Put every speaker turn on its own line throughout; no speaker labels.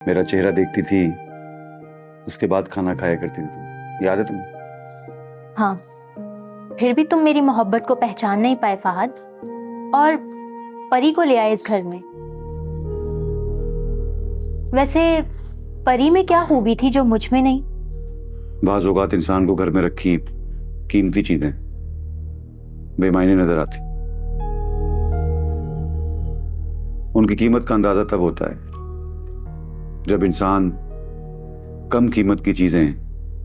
मेरा चेहरा देखती थी, उसके बाद खाना खाया करती थी तुम, याद है तुम्हें?
हाँ, फिर भी तुम मेरी मोहब्बत को पहचान नहीं पाए फाहद, और परी को ले आए इस घर में। वैसे परी में क्या खूबी थी जो मुझ में नहीं?
बाज़ औक़ात इंसान को घर में रखी कीमती चीजें बेमायने नजर आती। उनकी कीमत का अंदाजा तब होता है जब इंसान कम कीमत की चीजें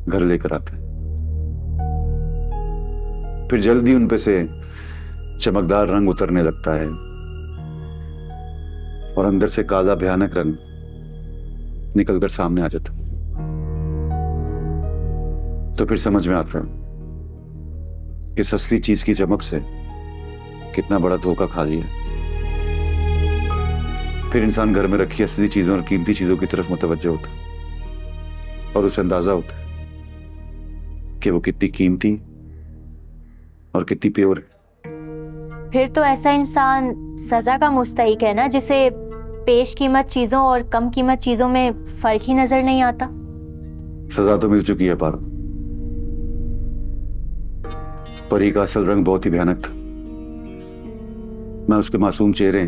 घर लेकर आता है, फिर जल्दी उन पे से चमकदार रंग उतरने लगता है और अंदर से काला भयानक रंग निकलकर सामने आ जाता है। तो फिर समझ में आता है कि सस्ती चीज की चमक से कितना बड़ा धोखा खा लिया। फिर इंसान घर में रखी असली चीजों और कीमती चीजों की तरफ मुतवज्जह होता है और उसे अंदाजा होता है कि वो कितनी कीमती और कितनी प्योर है।
फिर तो ऐसा इंसान सजा का मुस्तहिक है ना, जिसे पेश कीमत चीजों और कम कीमत चीजों में फर्क ही नजर नहीं आता।
सजा तो मिल चुकी है पारो। परी का असल रंग बहुत ही भयानक था। मैं उसके मासूम चेहरे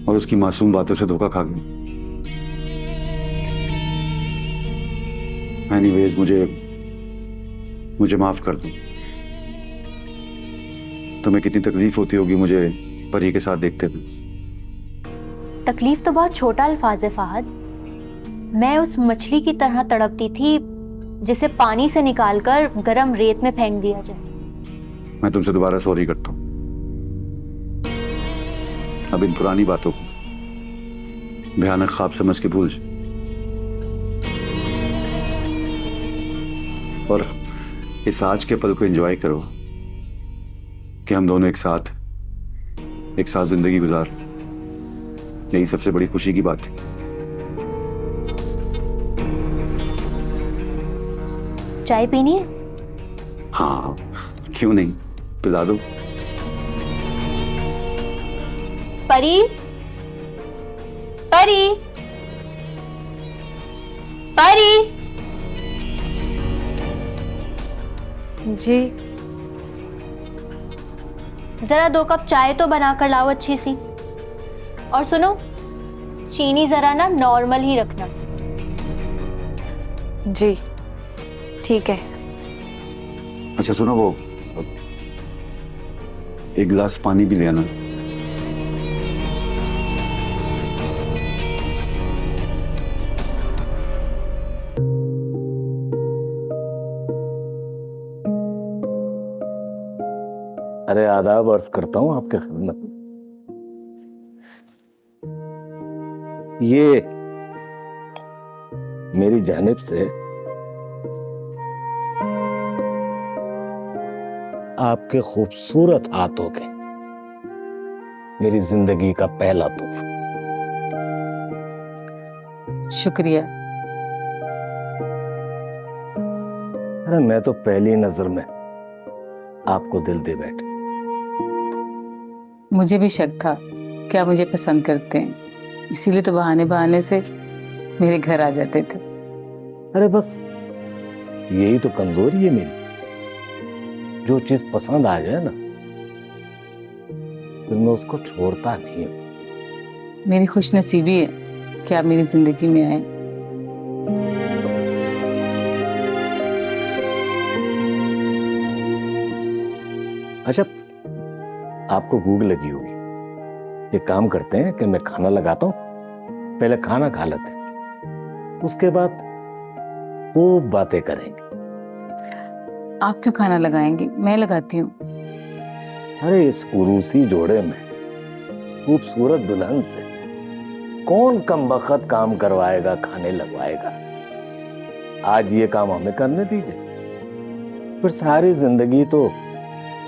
और उसकी मासूम बातों से धोखा खा गया। एनीवेज, मुझे माफ कर दो। तुम्हें कितनी तकलीफ होती होगी मुझे परी के साथ देखते हुए।
तकलीफ तो बहुत छोटा अल्फाज है फाहद। मैं उस मछली की तरह तड़पती थी जिसे पानी से निकालकर गरम रेत में फेंक दिया जाए।
मैं तुमसे दोबारा सॉरी करता हूं। अब इन पुरानी बातों को भयानक ख्वाब समझ के भूल जाओ और इस आज के पल को एंजॉय करो कि हम दोनों एक साथ जिंदगी गुजार। यही सबसे बड़ी खुशी की बात है।
चाय पीनी है?
हाँ, क्यों नहीं, पिला दो।
परी, परी, परी।
जी।
जरा 2 कप चाय तो बनाकर लाओ अच्छी सी। और सुनो, चीनी जरा ना नॉर्मल ही रखना।
जी ठीक है।
अच्छा सुनो, वो एक गिलास पानी भी ले आना।
अरे आदाब अर्ज करता हूं आपके खिदमत में। ये मेरी जानिब से आपके खूबसूरत हाथों के मेरी जिंदगी का पहला तोहफा।
शुक्रिया।
अरे मैं तो पहली नजर में आपको दिल दे बैठा।
मुझे भी शक था कि आप मुझे पसंद करते हैं, इसीलिए तो बहाने बहाने से मेरे घर आ जाते थे।
अरे बस यही तो कमजोरी है मेरी। जो चीज पसंद आ जाए ना, फिर मैं उसको छोड़ता नहीं हूं।
मेरी खुशनसीबी है कि आप मेरी जिंदगी में आए।
अच्छा, आपको भूख लगी होगी। ये काम करते हैं कि मैं खाना लगाता हूं, पहले खाना खा लेते हैं, उसके बाद खूब बातें करेंगे।
आप क्यों खाना लगाएंगी, मैं लगाती हूँ।
अरे इस उरूसी जोड़े में खूबसूरत दुल्हन से कौन कमबख्त काम करवाएगा, खाने लगवाएगा। आज ये काम हमें करने दीजिए, फिर सारी जिंदगी तो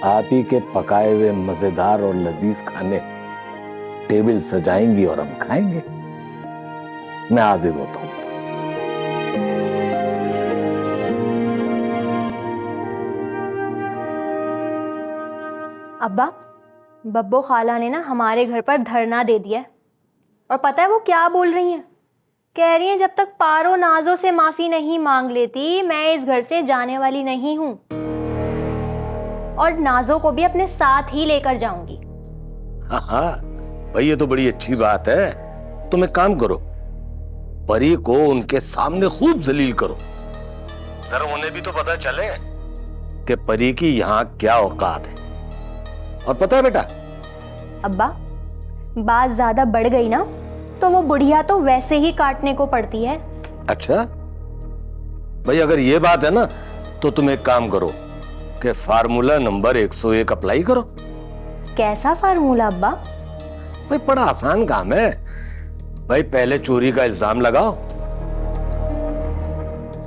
आप ही के पकाए हुए मजेदार और लजीज खाने टेबल सजाएंगी और हम खाएंगे। मैं हाजिर होता हूं।
अब्बा, बब्बो खाला ने ना हमारे घर पर धरना दे दिया है। और पता है वो क्या बोल रही हैं? कह रही हैं जब तक पारो नाजो से माफी नहीं मांग लेती मैं इस घर से जाने वाली नहीं हूं, और नाजो को भी अपने साथ ही लेकर जाऊंगी।
हाँ भाई, ये तो बड़ी अच्छी बात है। तुम एक काम करो, परी को उनके सामने खूब जलील करो, जरा उन्हें भी तो पता चले कि परी की यहाँ क्या औकात है। और पता है बेटा,
अब्बा बात ज्यादा बढ़ गई ना तो वो बुढ़िया तो वैसे ही काटने को पड़ती है।
अच्छा भाई, अगर ये बात है ना तो तुम एक काम करो कि फार्मूला नंबर 101 अप्लाई करो।
कैसा फार्मूला अब्बा?
भाई बड़ा आसान काम है भाई। पहले चोरी का इल्जाम लगाओ,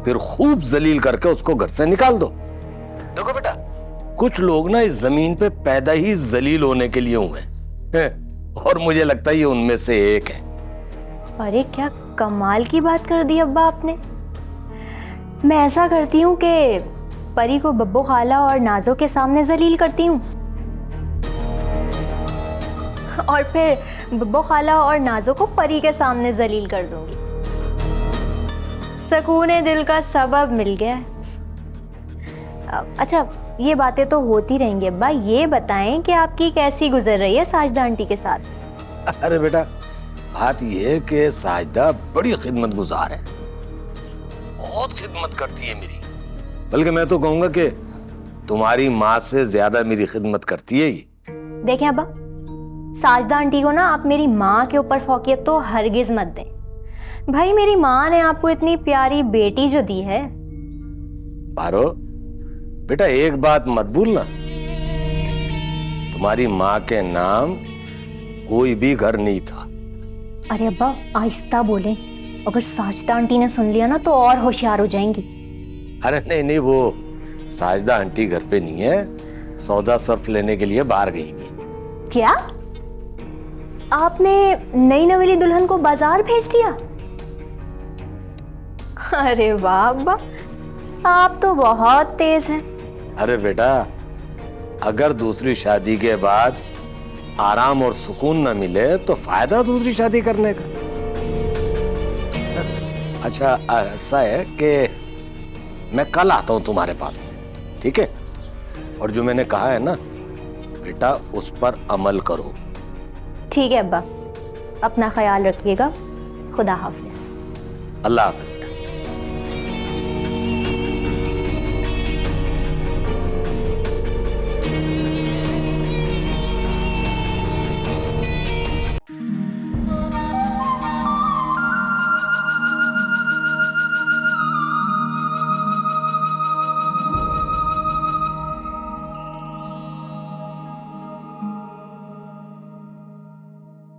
फिर खूब जलील करके उसको घर से निकाल दो। देखो बेटा, कुछ लोग ना इस जमीन पे पैदा ही जलील होने के लिए हुए हैं, और मुझे लगता है ये उनमें से एक है।
अरे क्या कमाल की बात कर दी अब्बा आपने। मैं ऐसा करती हूँ कि परी को बब्बो खाला और नाजो के सामने जलील करती हूँ, और फिर बब्बो खाला और नाजो को परी के सामने जलील कर दूंगी। सुकून दिल का सबब मिल गया है। अच्छा, ये बातें तो होती रहेंगी अब्बा, ये बताएं कि आपकी कैसी गुजर रही है साजदा आंटी के साथ?
अरे बेटा, बात यह है कि साजदा बड़ी खिदमत गुजार है, बहुत खिदमत करती है मेरी। बल्कि मैं तो कहूंगा कि तुम्हारी माँ से ज्यादा मेरी खिदमत करती है ये।
देखें अब्बा, साजदा आंटी को ना आप मेरी माँ के ऊपर फौकियत तो हरगिज मत दें। भाई मेरी माँ ने आपको इतनी प्यारी बेटी जो दी है।
पारो बेटा, एक बात मत भूलना, तुम्हारी माँ के नाम कोई भी घर नहीं था।
अरे अब्बा आहिस्ता बोलें, अगर साजदा आंटी ने सुन लिया ना तो और होशियार हो जाएंगी।
अरे नहीं नहीं, वो साजदा आंटी घर पे नहीं है, सौदा सर्फ लेने के लिए बाहर गई है।
क्या आपने नई नवेली दुल्हन को बाजार भेज दिया? अरे वाह अब्बा, आप तो बहुत तेज हैं।
अरे बेटा, अगर दूसरी शादी के बाद आराम और सुकून न मिले तो फायदा दूसरी शादी करने का। अच्छा ऐसा है कि मैं कल आता हूं तुम्हारे पास, ठीक है? और जो मैंने कहा है ना बेटा, उस पर अमल करो।
ठीक है अब्बा, अपना ख्याल रखिएगा। खुदा हाफिज।
अल्लाह हाफिज।